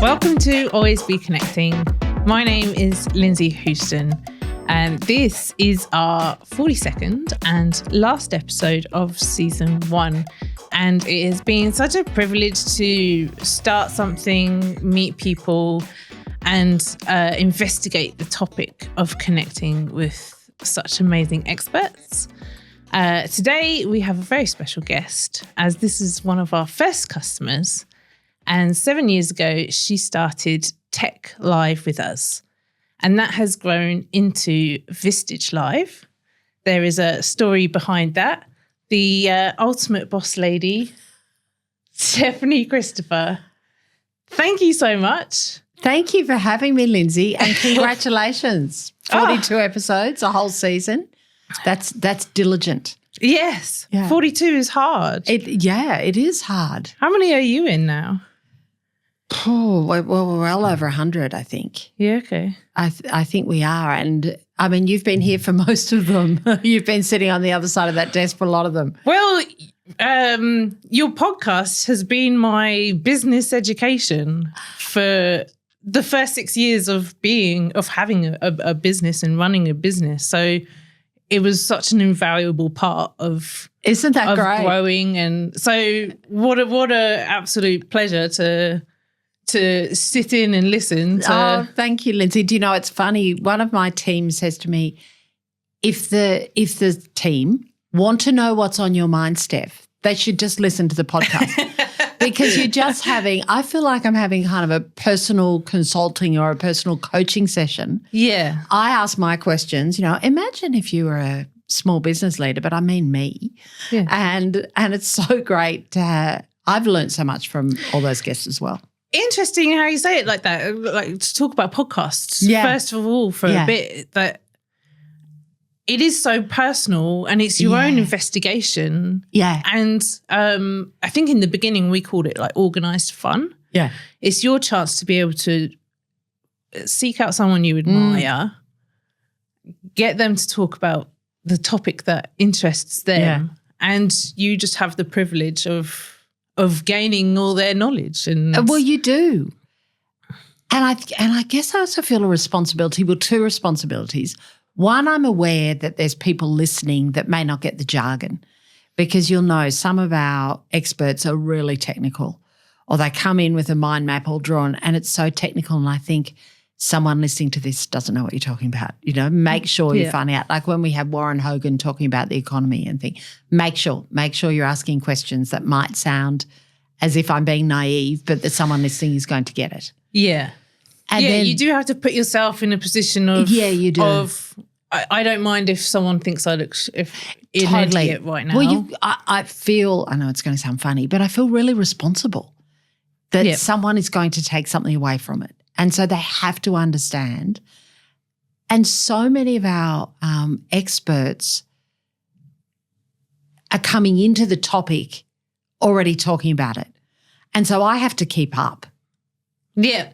Welcome to Always Be Connecting. My name is Lindsay Houston, and this is our 42nd and last episode of season 1. And it has been such a privilege to start something, meet people, and investigate the topic of connecting with such amazing experts. Today, we have a very special guest, as this is one of our first customers. And 7 years ago, she started Tech Live with us. And that has grown into Vistage Live. There is a story behind that. The ultimate boss lady, Stephanie Christopher. Thank you so much. Thank you for having me, Lindsay, and congratulations. 42 episodes, a whole season. That's diligent. Yes. Yeah. 42 is hard. It is hard. How many are you in now? Oh, well, we're well over 100, I think. Yeah, okay. I think we are. And, I mean, you've been here for most of them. You've been sitting on the other side of that desk for a lot of them. Well, your podcast has been my business education for the first 6 years of having a business and running a business. So it was such an invaluable part of Isn't that great? Growing. And so what a absolute pleasure to sit in and listen to. Oh, thank you, Lindsay. Do you know, it's funny. One of my team says to me, if the team want to know what's on your mind, Steph, they should just listen to the podcast. Because you're just I feel like I'm having kind of a personal consulting or a personal coaching session. Yeah. I ask my questions, imagine if you were a small business leader, but I mean me. Yeah. And it's so great I've learned so much from all those guests as well. Interesting how you say it like that, like to talk about podcasts. Yeah. First of all, for a bit, that it is so personal and it's your own investigation. Yeah. And I think in the beginning we called it like organised fun. Yeah. It's your chance to be able to seek out someone you admire, get them to talk about the topic that interests them, and you just have the privilege of gaining all their knowledge. And well, you do. And I guess I also feel a responsibility, two responsibilities. One, I'm aware that there's people listening that may not get the jargon, because you'll know some of our experts are really technical, or they come in with a mind map all drawn and it's so technical, and I think someone listening to this doesn't know what you're talking about. Make sure you find out. Like when we have Warren Hogan talking about the economy and things, make sure you're asking questions that might sound as if I'm being naive, but that someone listening is going to get it. Yeah. And then, you do have to put yourself in a position of you do. I don't mind if someone thinks I look an idiot right now. Well, I feel, I know it's going to sound funny, but I feel really responsible that someone is going to take something away from it. And so they have to understand. And so many of our experts are coming into the topic already talking about it. And so I have to keep up. Yeah.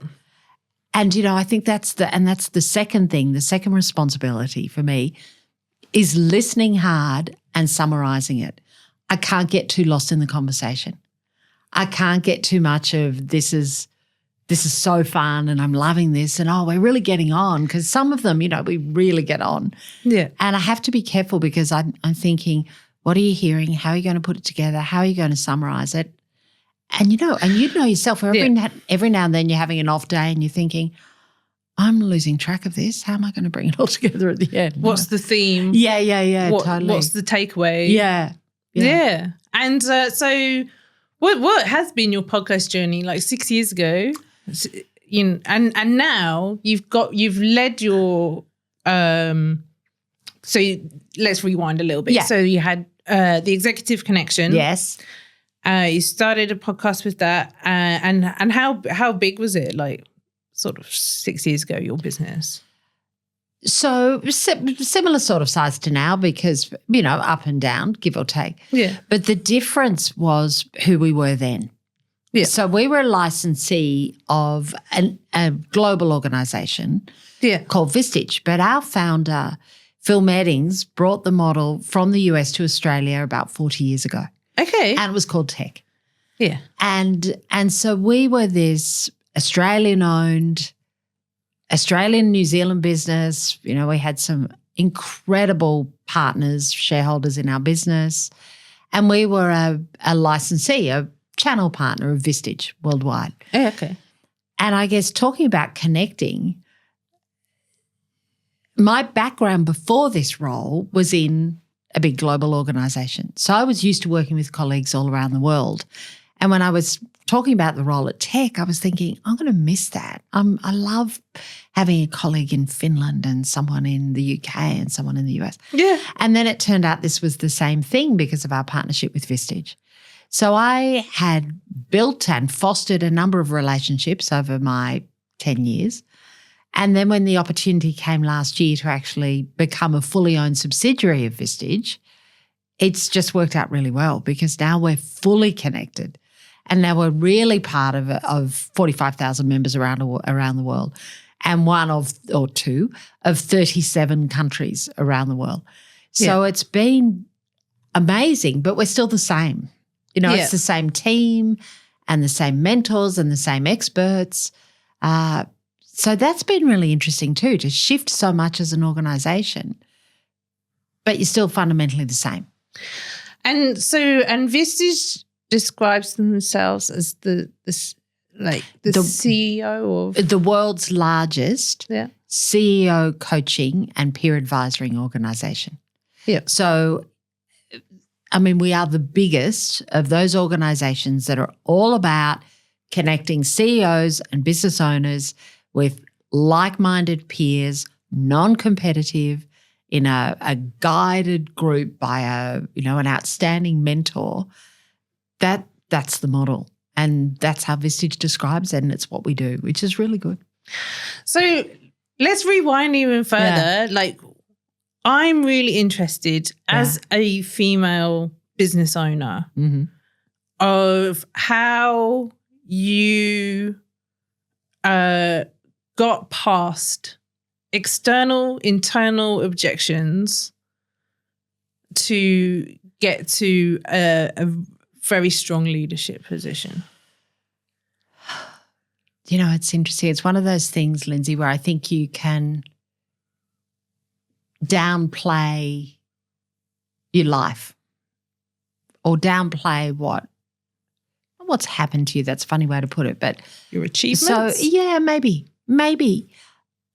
And, I think that's the second thing, the second responsibility for me is listening hard and summarising it. I can't get too lost in the conversation. I can't get too much of this is so fun and I'm loving this and, we're really getting on, because some of them, we really get on. Yeah. And I have to be careful because I'm thinking, what are you hearing? How are you going to put it together? How are you going to summarise it? And you know yourself, every now and then you're having an off day and you're thinking, I'm losing track of this. How am I going to bring it all together at the end? What's the theme? Yeah, totally. What's the takeaway? Yeah. And so what has been your podcast journey like 6 years ago? And now you've led your so let's rewind a little bit. Yeah. So you had the Executive Connection. Yes. You started a podcast with that, and how big was it? Like, sort of 6 years ago, your business. So similar sort of size to now, because up and down, give or take. Yeah. But the difference was who we were then. Yeah. So we were a licensee of a global organisation. Yeah. Called Vistage, but our founder Phil Meddings brought the model from the US to Australia about 40 years ago. Okay. And it was called Tech. Yeah. And so we were this Australian-owned, Australian-New Zealand business. You know, we had some incredible partners, shareholders in our business, and we were a licensee, a channel partner of Vistage worldwide. Yeah, okay. And I guess talking about connecting, my background before this role was in a big global organisation. So I was used to working with colleagues all around the world. And when I was talking about the role at Tech, I was thinking, I'm going to miss that. I love having a colleague in Finland and someone in the UK and someone in the US. Yeah. And then it turned out this was the same thing because of our partnership with Vistage. So I had built and fostered a number of relationships over my 10 years. And then when the opportunity came last year to actually become a fully owned subsidiary of Vistage, it's just worked out really well because now we're fully connected. And now we're really part of 45,000 members around the world, and one of or two of 37 countries around the world. So it's been amazing, but we're still the same. You know, it's the same team and the same mentors and the same experts. So that's been really interesting too, to shift so much as an organisation, but you're still fundamentally the same. And Vistage describes themselves as the CEO of the world's largest CEO coaching and peer advisory organisation. Yeah. So, I mean, we are the biggest of those organisations that are all about connecting CEOs and business owners with like-minded peers, non-competitive, in a guided group by an outstanding mentor. That's the model, and that's how Vistage describes it, and it's what we do, which is really good. So let's rewind even further. Yeah. Like, I'm really interested as a female business owner of how you got past external, internal objections to get to a very strong leadership position. You know, it's interesting. It's one of those things, Lindsay, where I think you can downplay your life or downplay what's happened to you. That's a funny way to put it, but your achievements. So yeah, maybe.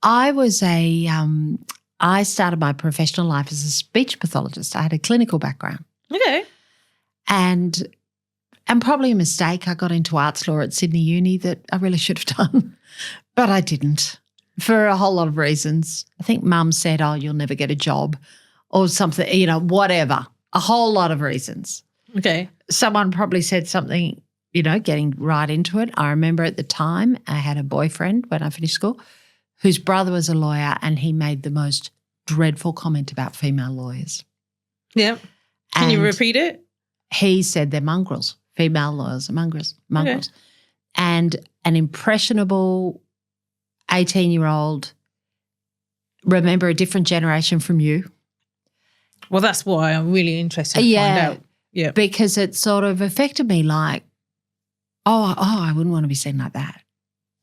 I was I started my professional life as a speech pathologist. I had a clinical background. Okay. And probably a mistake, I got into arts law at Sydney Uni that I really should have done, but I didn't for a whole lot of reasons. I think Mum said, oh, you'll never get a job or something, you know, whatever, a whole lot of reasons. Okay. Someone probably said something, you know, getting right into it. I remember at the time I had a boyfriend when I finished school whose brother was a lawyer, and he made the most dreadful comment about female lawyers. Yeah. Can you repeat it? He said they're mongrels. Female lawyers are mongrels. Okay. And an impressionable 18-year-old, remember, a different generation from you. Well, that's why I'm really interested to find out. Yeah. Because it sort of affected me like, oh, I wouldn't want to be seen like that.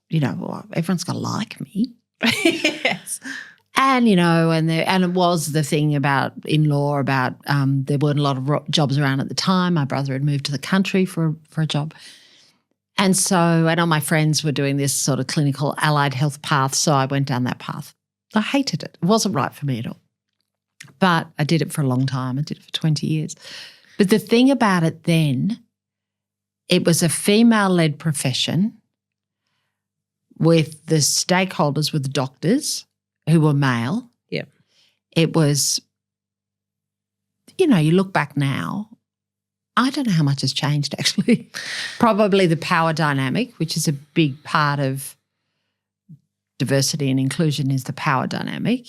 You know, well, everyone's got to like me. Yes. And, you know, and it was the thing about in law about there weren't a lot of jobs around at the time. My brother had moved to the country for a job. And all my friends were doing this sort of clinical allied health path, so I went down that path. I hated it. It wasn't right for me at all. But I did it for a long time. I did it for 20 years. But the thing about it then, it was a female-led profession with the stakeholders were the doctors who were male. Yep. It was, you know, you look back now, I don't know how much has changed actually. Probably the power dynamic, which is a big part of diversity and inclusion, is the power dynamic.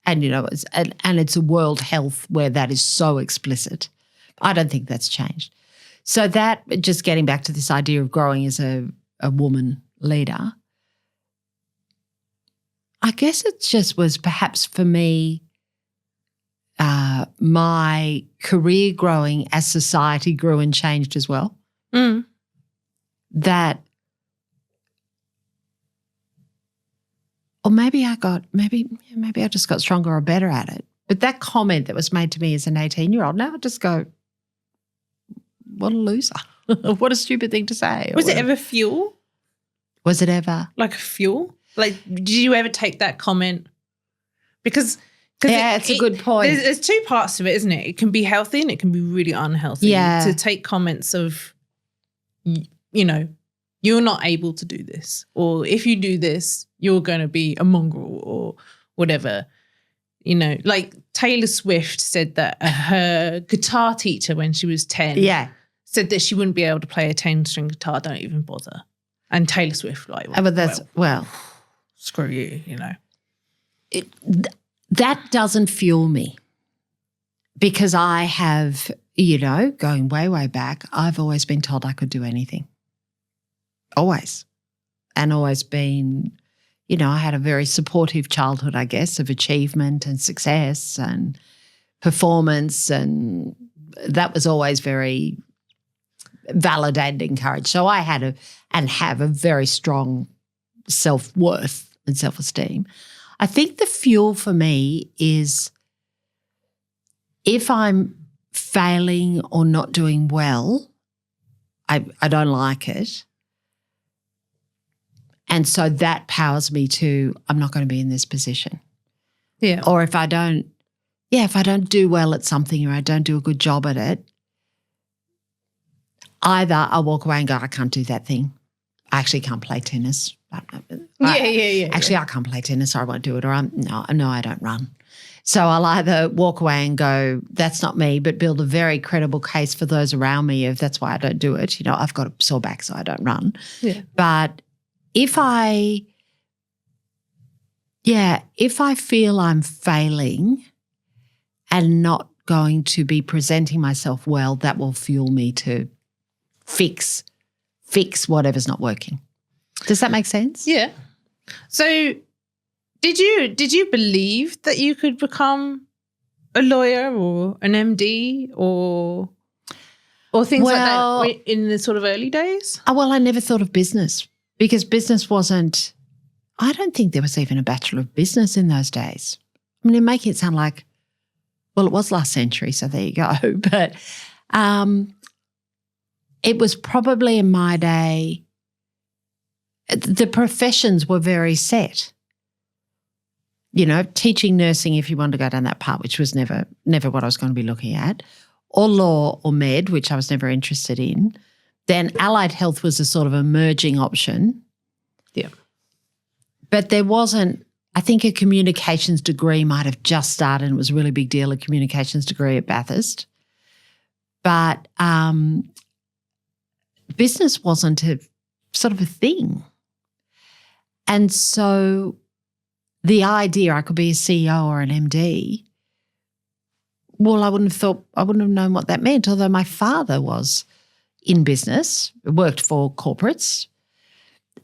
And, you know, it's a world health where that is so explicit. I don't think that's changed. So that, just getting back to this idea of growing as a woman leader, I guess it just was perhaps for me my career growing as society grew and changed as well. That or maybe I just got stronger or better at it. But that comment that was made to me as an 18-year-old, now I just go, what a loser. What a stupid thing to say. Was it ever fuel? Was it ever? Like a fuel? Like, did you ever take that comment? Because it's a good point. There's two parts to it, isn't it? It can be healthy and it can be really unhealthy. Yeah. To take comments of, you're not able to do this, or if you do this, you're going to be a mongrel or whatever. Like Taylor Swift said that her guitar teacher when she was 10 said that she wouldn't be able to play a 10-string guitar, don't even bother. And Taylor Swift, like, screw you, That doesn't fuel me because I have, going way, way back, I've always been told I could do anything. Always. And always been, I had a very supportive childhood, I guess, of achievement and success and performance, and that was always very validated, encouraged. So I had and have a very strong self-worth and self-esteem. I think the fuel for me is if I'm failing or not doing well, I don't like it. And so that powers me to, I'm not going to be in this position. Yeah. Or if I don't do well at something or I don't do a good job at it, either I walk away and go, I can't do that thing. I actually can't play tennis. Actually, I can't play tennis or I won't do it, or no, I don't run. So I'll either walk away and go, that's not me, but build a very credible case for those around me of that's why I don't do it. I've got a sore back, so I don't run. Yeah. But if I feel I'm failing and not going to be presenting myself well, that will fuel me to fix whatever's not working. Does that make sense? Yeah. So did you believe that you could become a lawyer or an MD or things like that in the sort of early days? Well, I never thought of business because business wasn't, I don't think there was even a Bachelor of Business in those days. I mean, you're making it sound like, well, it was last century, so there you go. But it was probably in my day, the professions were very set. Teaching, nursing, if you wanted to go down that part, which was never what I was going to be looking at, or law or med, which I was never interested in. Then allied health was a sort of emerging option. Yeah. But there wasn't, I think a communications degree might have just started and it was a really big deal, a communications degree at Bathurst. But business wasn't a sort of a thing. And so the idea I could be a CEO or an MD, well, I wouldn't have known what that meant, although my father was in business, worked for corporates,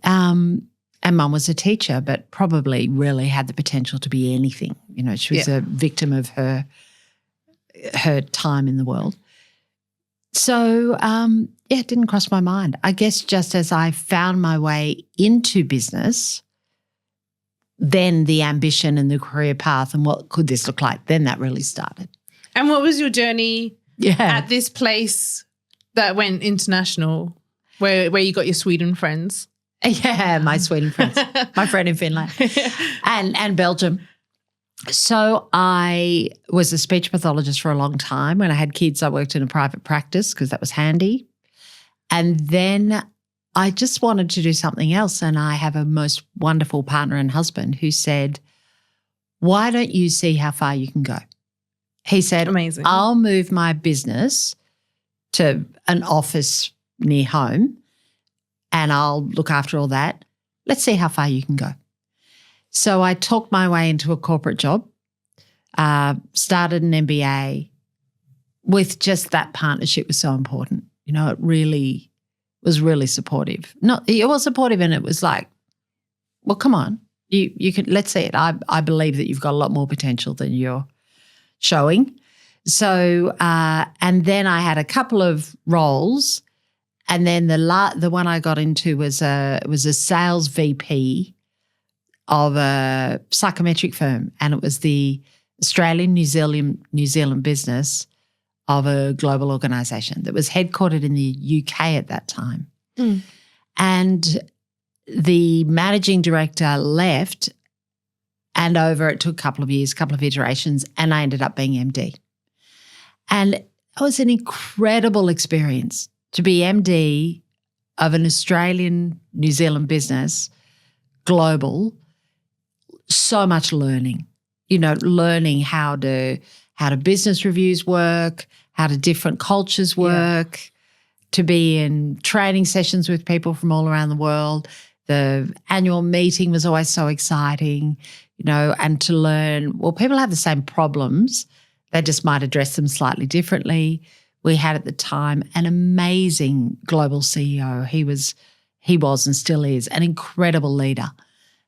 and Mum was a teacher, but probably really had the potential to be anything. She was a victim of her time in the world. So, it didn't cross my mind. I guess just as I found my way into business, then the ambition and the career path and what could this look like, then that really started. And what was your journey at this place that went international where you got your Sweden friends? Yeah, my Sweden friends, my friend in Finland and Belgium. So I was a speech pathologist for a long time. When I had kids, I worked in a private practice because that was handy. And then I just wanted to do something else, and I have a most wonderful partner and husband who said, why don't you see how far you can go? He said, amazing. I'll move my business to an office near home and I'll look after all that. Let's see how far you can go. So I talked my way into a corporate job, started an MBA with just that partnership was so important. It really was really supportive. It was supportive and it was like, well, come on, you can, let's see it. I believe that you've got a lot more potential than you're showing. So, and then I had a couple of roles, and then the one I got into was a sales VP of a psychometric firm, and it was the Australian New Zealand business of a global organisation that was headquartered in the UK at that time. Mm. And the managing director left, and it took a couple of years, a couple of iterations, and I ended up being MD. And it was an incredible experience to be MD of an Australian New Zealand business, global, so much learning, learning how do business reviews work, how do different cultures work, to be in training sessions with people from all around the world. The annual meeting was always so exciting, and to learn, well, people have the same problems. They just might address them slightly differently. We had at the time an amazing global CEO. He was and still is an incredible leader.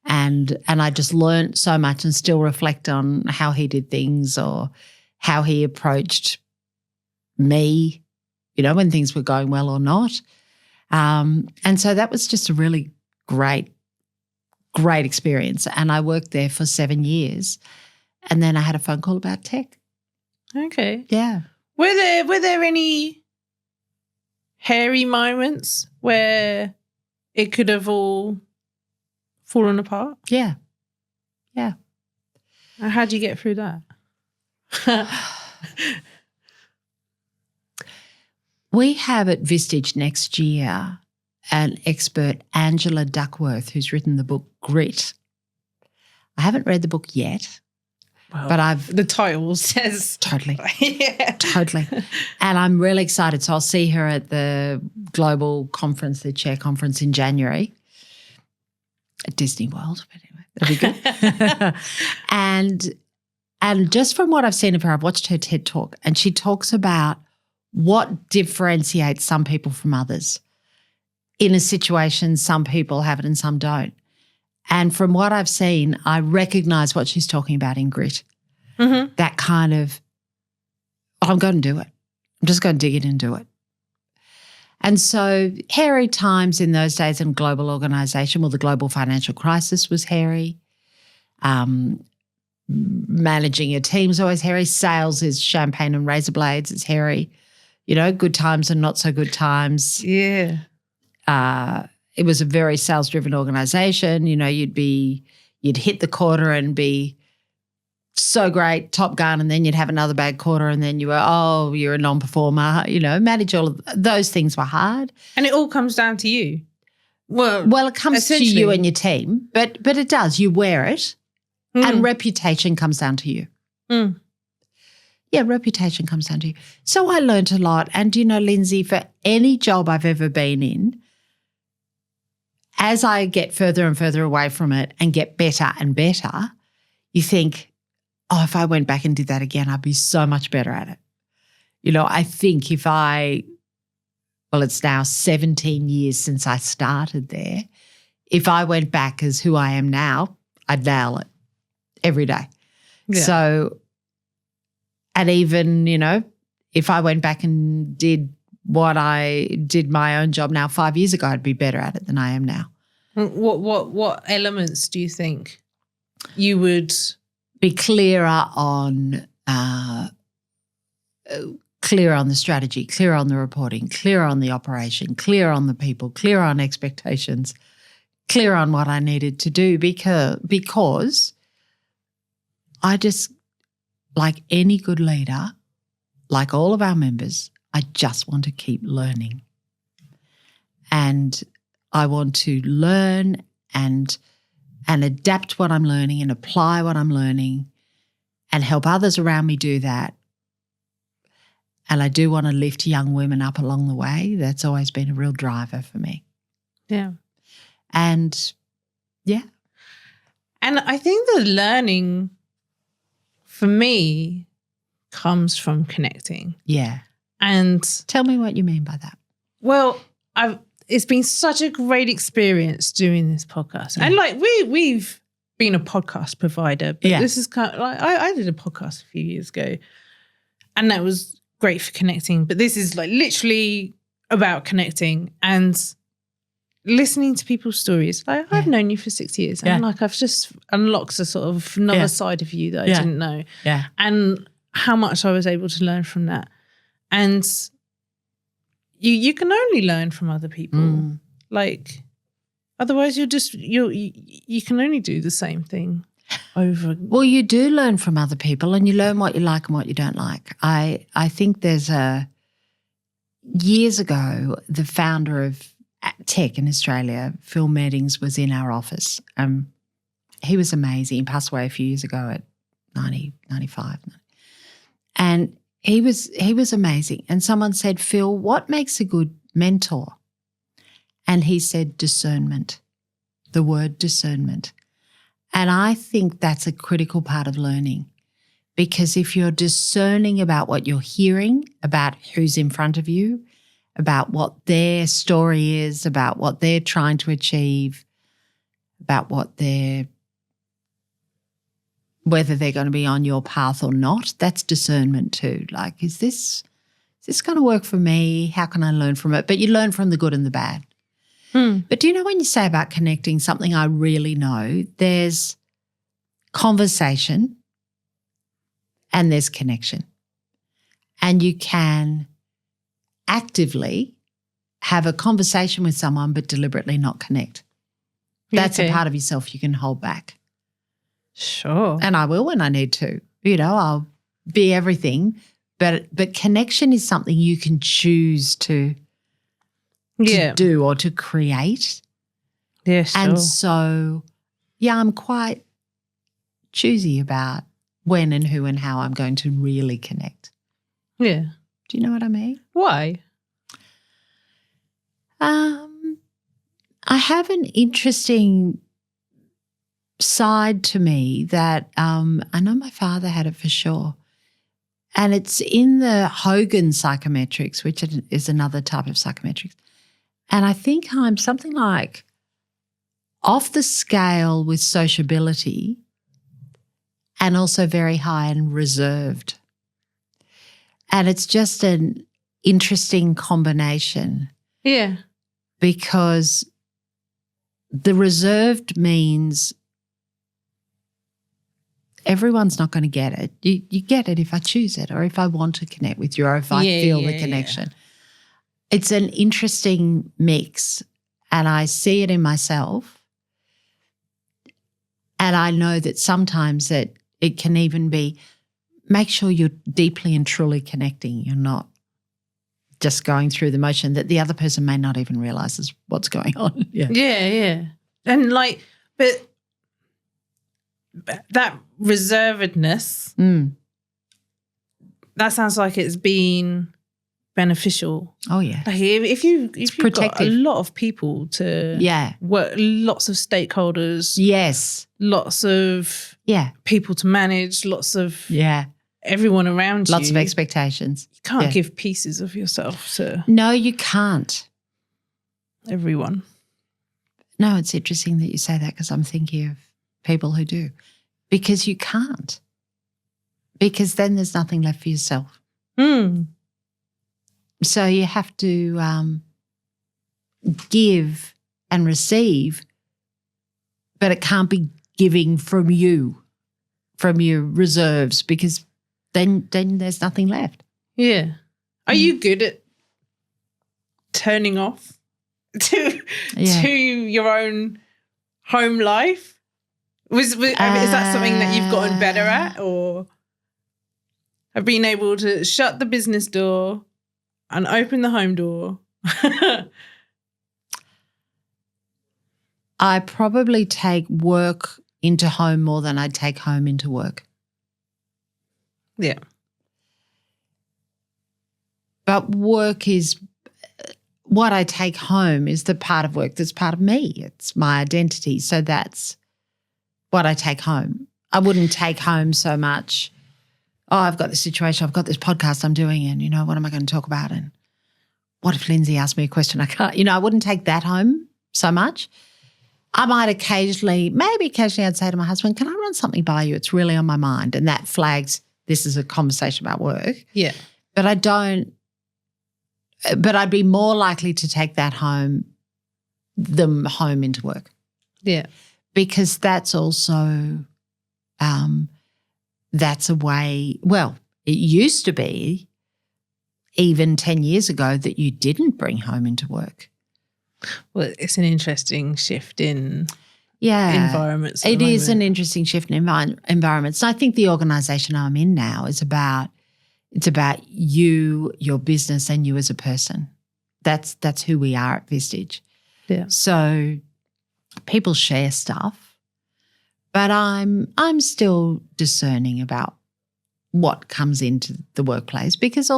And I just learned so much and still reflect on how he did things or how he approached me, when things were going well or not. And so that was just a really great experience. And I worked there for 7 years. And then I had a phone call about tech. Okay. Yeah. Were there any hairy moments where it could have all fallen apart? Yeah. Yeah. And how do you get through that? We have at Vistage next year an expert, Angela Duckworth, who's written the book Grit. I haven't read the book yet, but the title says totally, yeah, totally, and I'm really excited. So I'll see her at the global conference, the chair conference in January at Disney World. But anyway, that'll be good. and just from what I've seen of her, I've watched her TED Talk, and she talks about what differentiates some people from others. In a situation, some people have it and some don't. And from what I've seen, I recognise what she's talking about in Grit. Mm-hmm. That kind of, I'm going to do it. I'm just going to dig in and do it. And so hairy times in those days in a global organisation, well, the global financial crisis was hairy. Managing a team is always hairy. Sales is champagne and razor blades. It's hairy. Good times and not so good times. Yeah. It was a very sales-driven organisation. You'd hit the quarter and be so great, top gun, and then you'd have another bad quarter and then you're a non-performer. Manage all of those things were hard. And it all comes down to you. Well, it comes to you and your team, but it does. You wear it and reputation comes down to you. Mm. Yeah, reputation comes down to you. So I learned a lot. And, Lindsay, for any job I've ever been in, as I get further and further away from it and get better and better, you think, if I went back and did that again, I'd be so much better at it. I think it's now 17 years since I started there. If I went back as who I am now, I'd nail it every day. Yeah. So, and even, if I went back and did what I did my own job now 5 years ago, I'd be better at it than I am now. What elements do you think you would be clearer on? Clear on the strategy, clear on the reporting, clear on the operation, clear on the people, clear on expectations, clear on what I needed to do because I just, like any good leader, like all of our members, I just want to keep learning. And I want to learn and adapt what I'm learning and apply what I'm learning and help others around me do that. And I do want to lift young women up along the way. That's always been a real driver for me. Yeah. And, yeah. And I think the learning for me comes from connecting. Yeah. And tell me what you mean by that. Well, it's been such a great experience doing this podcast. Yeah. And like we've been a podcast provider, but this is kind of like I did a podcast a few years ago and that was great for connecting. But this is like literally about connecting. And listening to people's stories. Like, I've known you for 6 years, and like I've just unlocked a sort of another side of you that I didn't know. Yeah. And how much I was able to learn from that. And you can only learn from other people. Like, otherwise you can only do the same thing over. Well, you do learn from other people, and you learn what you like and what you don't like. I think there's years ago, the founder of tech in Australia, Phil Meddings, was in our office. He was amazing. He passed away a few years ago at 95. And he was amazing. And someone said, Phil, what makes a good mentor? And he said, discernment, the word discernment. And I think that's a critical part of learning, because if you're discerning about what you're hearing, about who's in front of you, about what their story is, about what they're trying to achieve, about whether they're going to be on your path or not, that's discernment too. Like, is this going to work for me? How can I learn from it? But you learn from the good and the bad. But do you know, when you say about connecting, something I really know, there's conversation and there's connection. And you can actively have a conversation with someone but deliberately not connect. That's a part of yourself you can hold back. Sure. And I will when I need to. You know, I'll be everything. But connection is something you can choose to do or to create. Yeah, sure. And so, I'm quite choosy about when and who and how I'm going to really connect. Yeah. Do you know what I mean? Why? I have an interesting side to me that I know my father had it for sure. And it's in the Hogan psychometrics, which is another type of psychometrics. And I think I'm something like off the scale with sociability and also very high and reserved. And it's just an interesting combination. Yeah. Because the reserved means everyone's not going to get it. You get it if I choose it, or if I want to connect with you, or if I feel the connection. Yeah. It's an interesting mix, and I see it in myself. And I know that sometimes that it can even be, make sure you're deeply and truly connecting. You're not just going through the motion that the other person may not even realise is what's going on. Yeah. And but that reservedness, that sounds like it's been beneficial. Oh, yeah. Like if you've got a lot of people to work, lots of stakeholders. Yes. Lots of people to manage, lots of everyone around you. Lots of expectations. You can't give pieces of yourself to... No, you can't. Everyone. No, it's interesting that you say that, because I'm thinking of people who do. Because you can't. Because then there's nothing left for yourself. So you have to give and receive, but it can't be giving from you, from your reserves, because then there's nothing left. Yeah. Are you good at turning off to your own home life? Is that something that you've gotten better at, or have been able to shut the business door and open the home door? I probably take work into home more than I take home into work. Yeah. But work is what I take home is the part of work that's part of me. It's my identity. So that's what I take home. I wouldn't take home so much, I've got this situation, I've got this podcast I'm doing, and, what am I going to talk about? And what if Lindsay asked me a question I can't? I wouldn't take that home so much. I might occasionally I'd say to my husband, can I run something by you? It's really on my mind. And that flags this is a conversation about work. Yeah. But I'd be more likely to take that home them home into work. Yeah. Because that's also that's a way, well, it used to be even 10 years ago that you didn't bring home into work. Well, it's an interesting shift in environments. It is an interesting shift in environments. And I think the organisation I'm in now is about you, your business, and you as a person. That's who we are at Vistage. Yeah. So people share stuff, but I'm still discerning about what comes into the workplace, because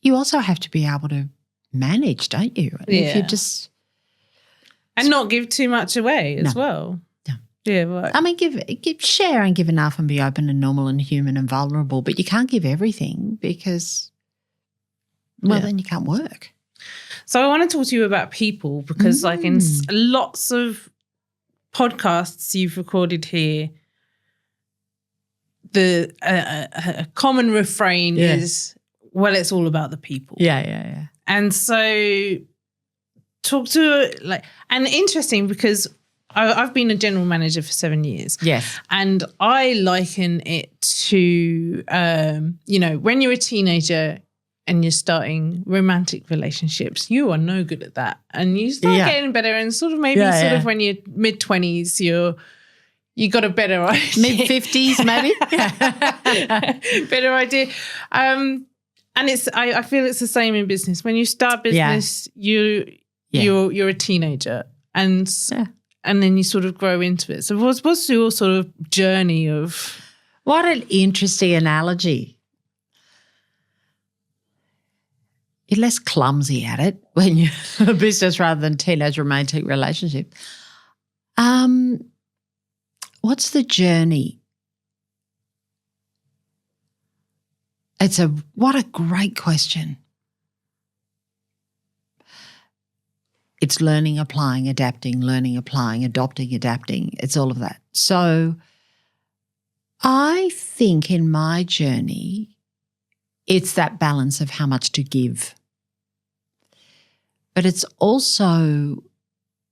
you also have to be able to manage, don't you? And if you just and not give too much away as well. No. Yeah, right. I mean, share and give enough and be open and normal and human and vulnerable, but you can't give everything because, then you can't work. So I want to talk to you about people because, like, in lots of podcasts you've recorded here, the a common refrain is, well, it's all about the people. Yeah. And so talk to, and interesting because I've been a general manager for 7 years. Yes. And I liken it to, when you're a teenager and you're starting romantic relationships, you are no good at that. And you start getting better, and sort of of when you're mid-20s, you got a better idea. Mid-50s maybe? Better idea. And I feel it's the same in business. When you start business, you're a teenager, and then you sort of grow into it. So what's your sort of journey of? What an interesting analogy. You're less clumsy at it when you're a business rather than teenage romantic relationship. What's the journey? What a great question. It's learning, applying, adapting, learning, applying, adopting, adapting. It's all of that. So I think in my journey, it's that balance of how much to give. But it's also,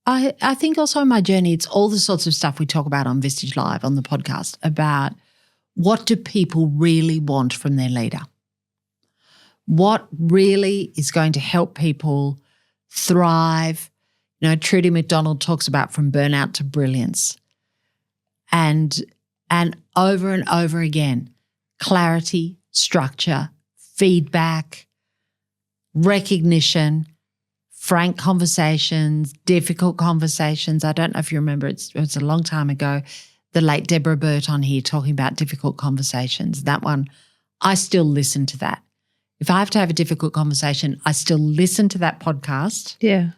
I think also in my journey, it's all the sorts of stuff we talk about on Vistage Live, on the podcast, about what do people really want from their leader? What really is going to help people thrive? Trudy McDonald talks about from burnout to brilliance. And over and over again, clarity, structure, feedback, recognition, frank conversations, difficult conversations. I don't know if you remember, it's a long time ago, the late Deborah Burt on here talking about difficult conversations. That one, I still listen to that. If I have to have a difficult conversation, I still listen to that podcast. Yeah.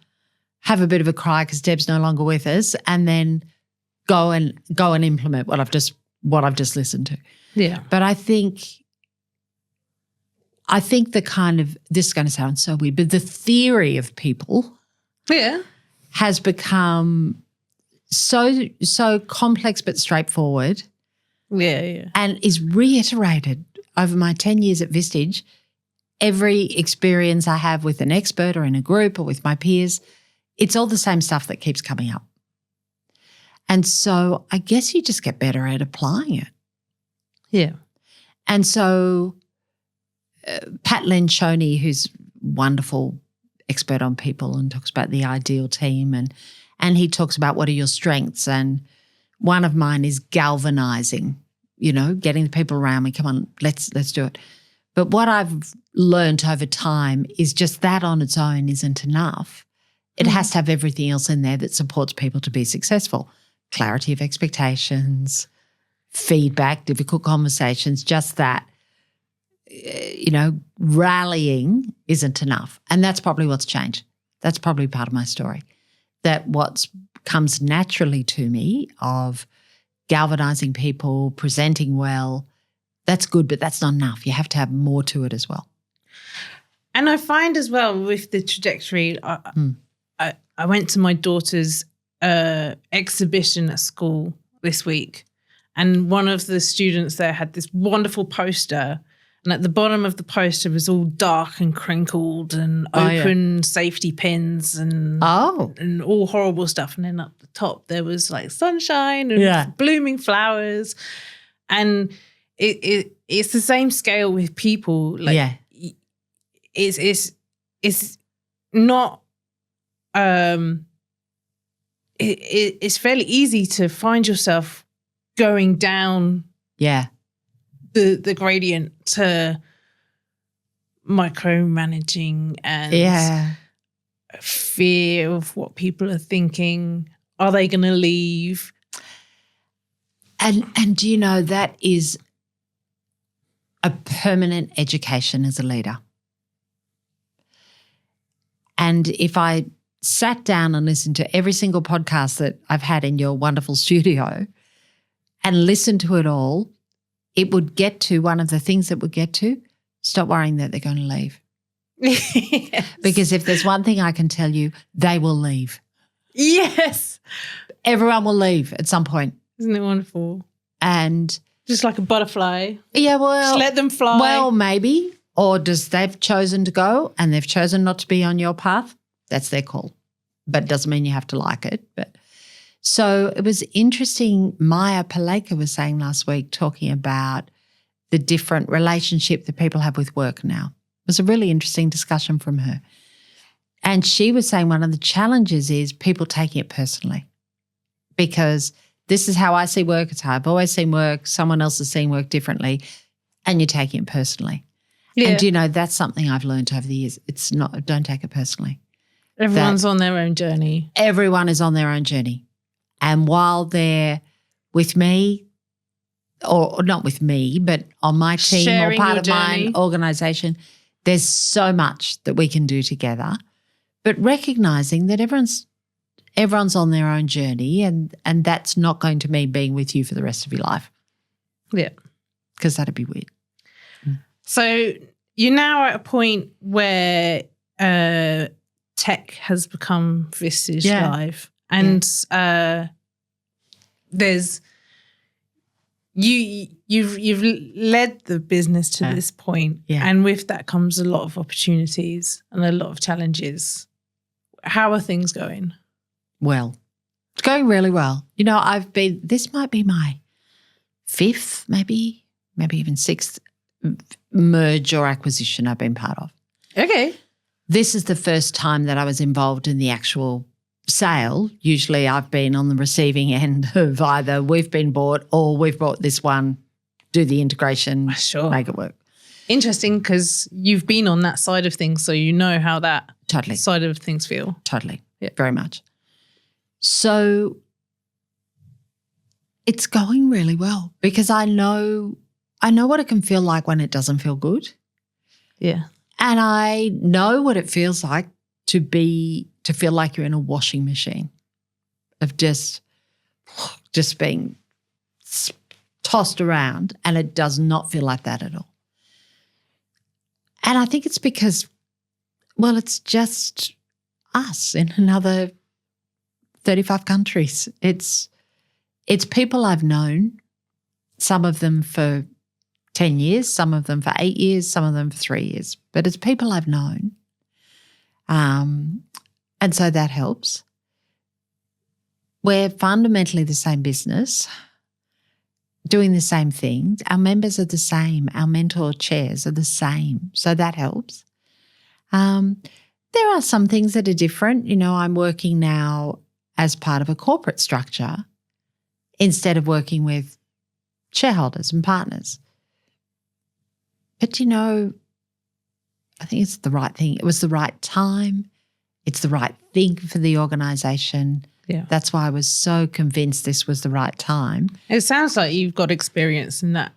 Have a bit of a cry because Deb's no longer with us, and then go and implement what I've just listened to. Yeah. But I think the kind of, this is going to sound so weird, but the theory of people has become so complex but straightforward. Yeah. And is reiterated over my 10 years at Vistage. Every experience I have with an expert or in a group or with my peers, it's all the same stuff that keeps coming up. And so I guess you just get better at applying it. Yeah. And so Pat Lencioni, who's wonderful expert on people and talks about the ideal team, and he talks about what are your strengths, and one of mine is galvanizing, getting the people around me, come on, let's do it. But what I've learned over time is just that on its own isn't enough. It has to have everything else in there that supports people to be successful. Clarity of expectations, feedback, difficult conversations, just that. Rallying isn't enough. And that's probably what's changed. That's probably part of my story. That what comes naturally to me of galvanizing people, presenting well, that's good, but that's not enough. You have to have more to it as well. And I find as well with the trajectory, I went to my daughter's exhibition at school this week, and one of the students there had this wonderful poster, And at the bottom of the poster was all dark and crinkled and open safety pins and all horrible stuff. And then up the top there was like sunshine and blooming flowers. And it's the same scale with people. Like it's not it's fairly easy to find yourself going down the gradient to micromanaging and fear of what people are thinking. Are they going to leave? And do you know that is a permanent education as a leader. And if I sat down and listened to every single podcast that I've had in your wonderful studio and listened to it all, it would get to one of the things that would get to, stop worrying that they're going to leave. Yes. Because if there's one thing I can tell you, they will leave. Yes. Everyone will leave at some point. Isn't it wonderful? And just like a butterfly. Yeah, well. Just let them fly. Well, maybe. Or does they've chosen to go and they've chosen not to be on your path? That's their call. But it doesn't mean you have to like it. But so it was interesting. Maya Paleka was saying last week, talking about the different relationship that people have with work now. It was a really interesting discussion from her. And she was saying one of the challenges is people taking it personally, because this is how I see work. It's how I've always seen work. Someone else is seeing work differently, and you're taking it personally. Yeah. And, you know, that's something I've learned over the years. It's not, don't take it personally. Everyone's on their own journey. Everyone is on their own journey. And while they're with me, or not with me, but on my team sharing or part of journey. my organisation, there's so much that we can do together. But recognising that everyone's on their own journey, and that's not going to mean being with you for the rest of your life. Yeah. Because that'd be weird. So you're now at a point where tech has become Vistage Live, and there's you've led the business to this point, and with that comes a lot of opportunities and a lot of challenges. How are things going? Well, it's going really well. You know, this might be my 5th, maybe even 6th merge or acquisition I've been part of. Okay. This is the first time that I was involved in the actual sale. Usually I've been on the receiving end of either we've been bought or we've bought this one, do the integration, make it work. Interesting, because you've been on that side of things, so you know how that side of things feel. Totally, very much. So it's going really well because I know what it can feel like when it doesn't feel good. Yeah. And I know what it feels like to feel like you're in a washing machine of just being tossed around, and it does not feel like that at all. And I think it's because, well, it's just us in another 35 countries. It's people I've known, some of them for 10 years, some of them for 8 years, some of them for 3 years. But it's people I've known. And so that helps. We're fundamentally the same business, doing the same things. Our members are the same. Our mentor chairs are the same. So that helps. There are some things that are different. You know, I'm working now as part of a corporate structure instead of working with shareholders and partners. But, you know, I think it's the right thing. It was the right time. It's the right thing for the organisation. Yeah. That's why I was so convinced this was the right time. It sounds like you've got experience in that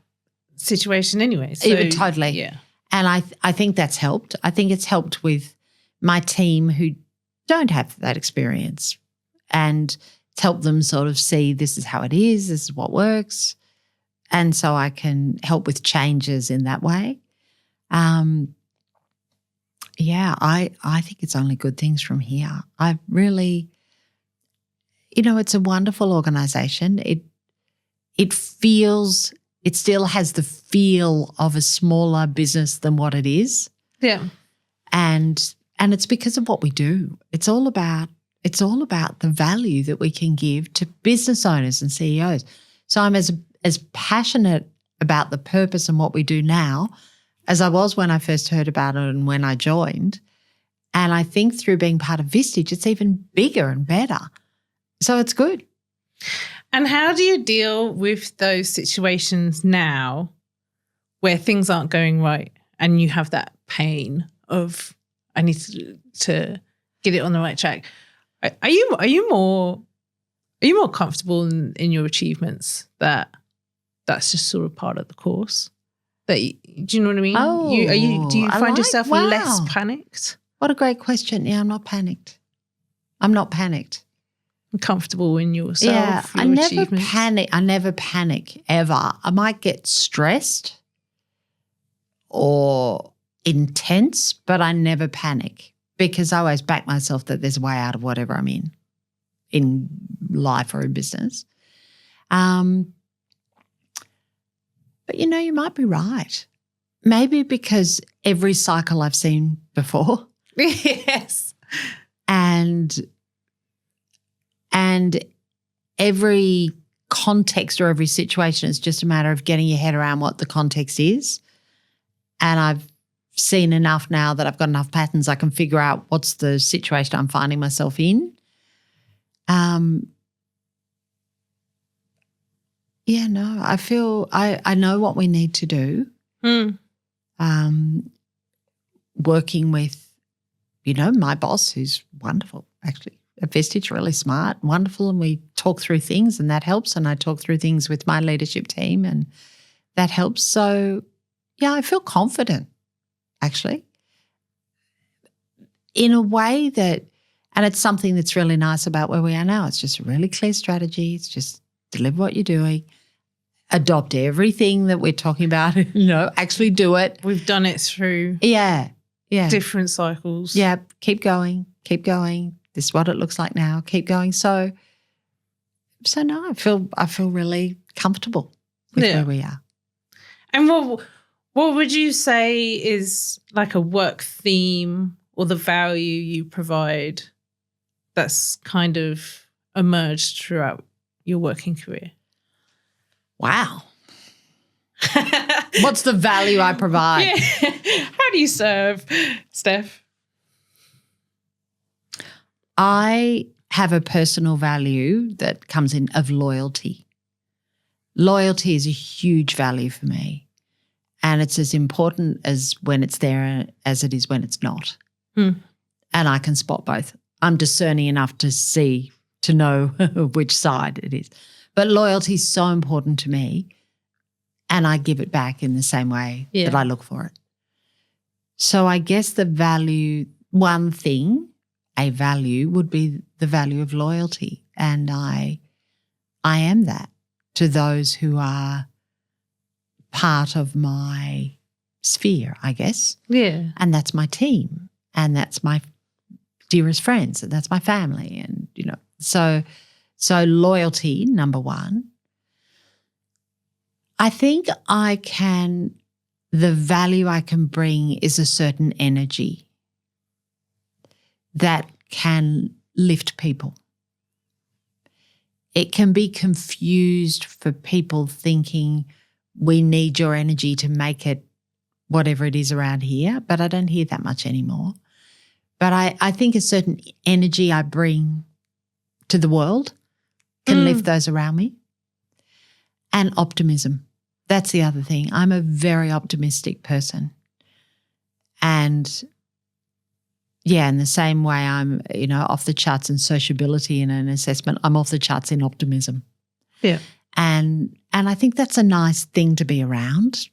situation anyway. So, totally. Yeah. And I think that's helped. I think it's helped with my team who don't have that experience, and it's helped them sort of see this is how it is, this is what works. And so I can help with changes in that way. I think it's only good things from here. I really, you know, it's a wonderful organisation. It feels It still has the feel of a smaller business than what it is. Yeah. And it's because of what we do. It's all about the value that we can give to business owners and CEOs. So I'm as passionate about the purpose and what we do now as I was when I first heard about it and when I joined. And I think through being part of Vistage, it's even bigger and better. So it's good. And how do you deal with those situations now where things aren't going right and you have that pain of, I need to get it on the right track? Are you more comfortable in your achievements that's just sort of part of the course? Do you know what I mean? Oh, do you find yourself wow. less panicked? What a great question. Yeah, I'm not panicked. Comfortable in yourself. Yeah, your I never achievements. panic. I never panic ever. I might get stressed or intense, but I never panic because I always back myself that there's a way out of whatever I'm in life or in business. But you might be right. Maybe because every cycle I've seen before. Yes. And every context or every situation is just a matter of getting your head around what the context is. And I've seen enough now that I've got enough patterns I can figure out what's the situation I'm finding myself in. I feel I know what we need to do. Working with, my boss, who's wonderful, actually, at Vistage, really smart, wonderful, and we talk through things and that helps, and I talk through things with my leadership team and that helps. So, yeah, I feel confident, actually, in a way that, and it's something that's really nice about where we are now. It's just a really clear strategy. It's just deliver what you're doing, adopt everything that we're talking about, actually do it. We've done it through different cycles. Yeah, keep going. This is what it looks like now. Keep going. So no, I feel really comfortable with where we are. And what would you say is like a work theme or the value you provide that's kind of emerged throughout your working career? Wow. What's the value I provide? Yeah. How do you serve, Steph? I have a personal value that comes in of loyalty. Loyalty is a huge value for me, and it's as important as when it's there as it is when it's not. And I can spot both. I'm discerning enough to know which side it is. But loyalty is so important to me, and I give it back in the same way that I look for it. So I guess the value, a value would be the value of loyalty, and I am that to those who are part of my sphere, I guess. Yeah. And that's my team, and that's my dearest friends, and that's my family, and So loyalty, number one. I think the value I can bring is a certain energy that can lift people. It can be confused for people thinking we need your energy to make it whatever it is around here, but I don't hear that much anymore. But I think a certain energy I bring to the world can lift those around me. And optimism. That's the other thing. I'm a very optimistic person. And in the same way I'm, off the charts in sociability in an assessment, I'm off the charts in optimism. Yeah. And I think that's a nice thing to be around.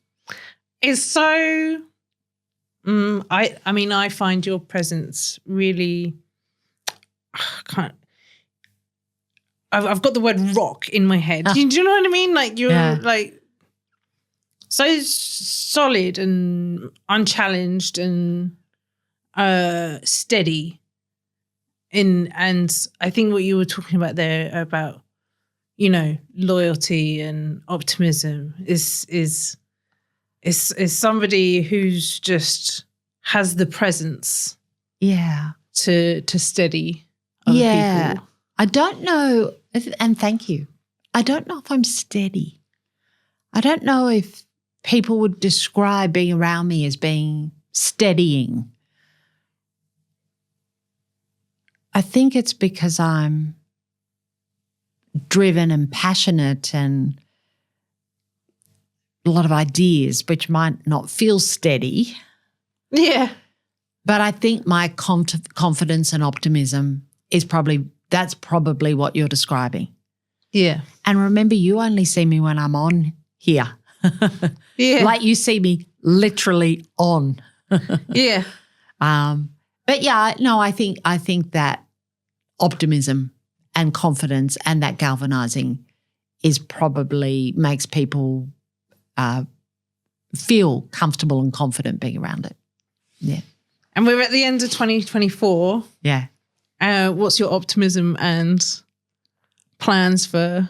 It's so I find your presence really I've got the word rock in my head. Do you know what I mean? Like you're like so solid and unchallenged and steady. And I think what you were talking about there about loyalty and optimism is somebody who's just has the presence to steady other people. I don't know, and thank you. I don't know if I'm steady. I don't know if people would describe being around me as being steadying. I think it's because I'm driven and passionate and a lot of ideas, which might not feel steady. Yeah. But I think my confidence and optimism that's probably what you're describing. Yeah. And remember, you only see me when I'm on here. Yeah. Like you see me literally on. Yeah. But yeah, no, I think that optimism and confidence and that galvanizing is probably makes people feel comfortable and confident being around it. Yeah. And we're at the end of 2024. Yeah. What's your optimism and plans for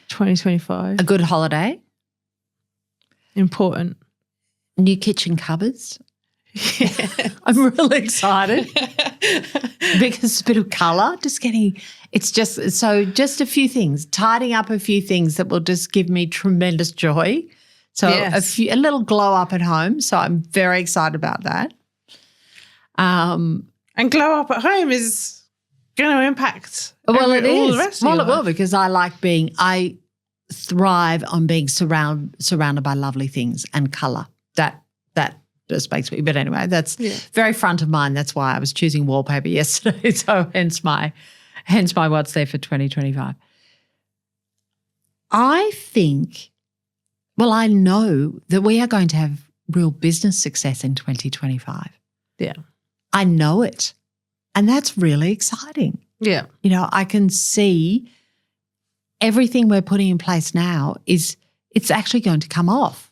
2025? A good holiday. Important. New kitchen cupboards. Yeah. I'm really excited because it's a bit of colour. Just a few things, tidying up a few things that will just give me tremendous joy. So yes. a little glow up at home. So I'm very excited about that. And glow up at home is going to impact all the rest of your it will, life. because I thrive on being surrounded by lovely things and colour. That just makes me. But anyway, that's very front of mind. That's why I was choosing wallpaper yesterday. So hence my what's there for 2025. I think, well, I know that we are going to have real business success in 2025. Yeah. I know it. And that's really exciting. Yeah. I can see everything we're putting in place now it's actually going to come off.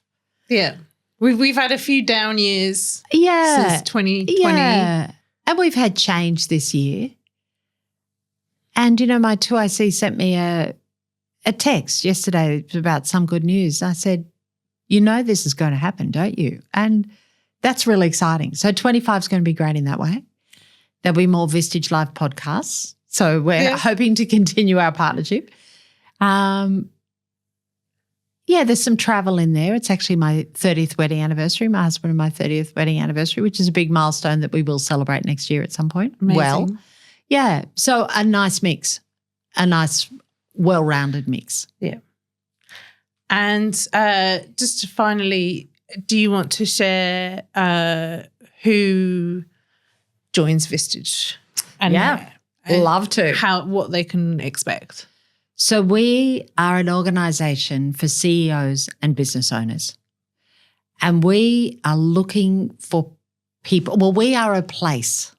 Yeah. We've had a few down years since 2020. Yeah. And we've had change this year. And, my 2IC sent me a text yesterday about some good news. I said, this is going to happen, don't you? And that's really exciting. So 25 is going to be great in that way. There'll be more Vistage Live podcasts. So we're hoping to continue our partnership. There's some travel in there. It's actually my 30th wedding anniversary, my husband and my 30th wedding anniversary, which is a big milestone that we will celebrate next year at some point. Amazing. Well, yeah. So a nice mix, a nice well-rounded mix. Yeah. And just to finally, do you want to share who joins Vistage? And love to. What they can expect. So we are an organisation for CEOs and business owners, and we are looking for people. Well, we are a place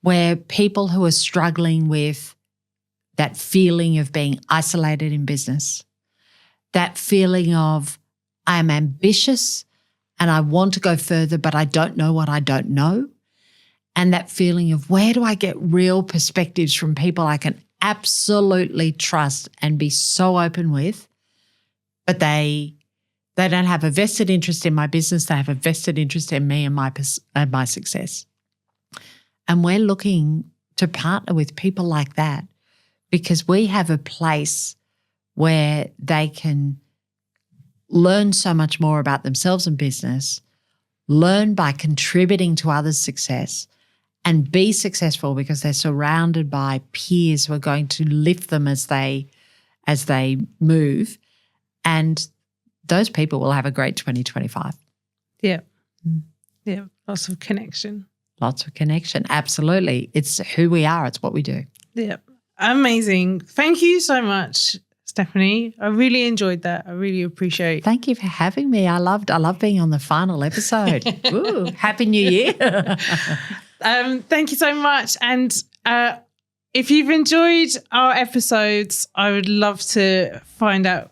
where people who are struggling with that feeling of being isolated in business, that feeling of I am ambitious and I want to go further, but I don't know what I don't know, and that feeling of where do I get real perspectives from people I can absolutely trust and be so open with, but they don't have a vested interest in my business. They have a vested interest in me and my success. And we're looking to partner with people like that because we have a place where they can learn so much more about themselves and business, learn by contributing to others' success, and be successful because they're surrounded by peers who are going to lift them as they move. And those people will have a great 2025. Yeah. Yeah. Lots of connection. Lots of connection. Absolutely. It's who we are. It's what we do. Yeah. Amazing. Thank you so much, Stephanie. I really enjoyed that. I really appreciate it. Thank you for having me. I love being on the final episode. Ooh, Happy New Year. Thank you so much. And if you've enjoyed our episodes, I would love to find out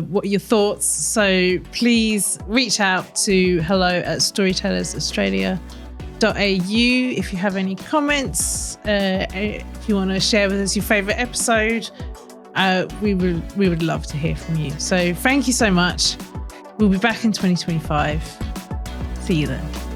what your thoughts. So please reach out to hello@storytellersaustralia.au if you have any comments, if you want to share with us your favourite episode, we would love to hear from you. So thank you so much. We'll be back in 2025. See you then.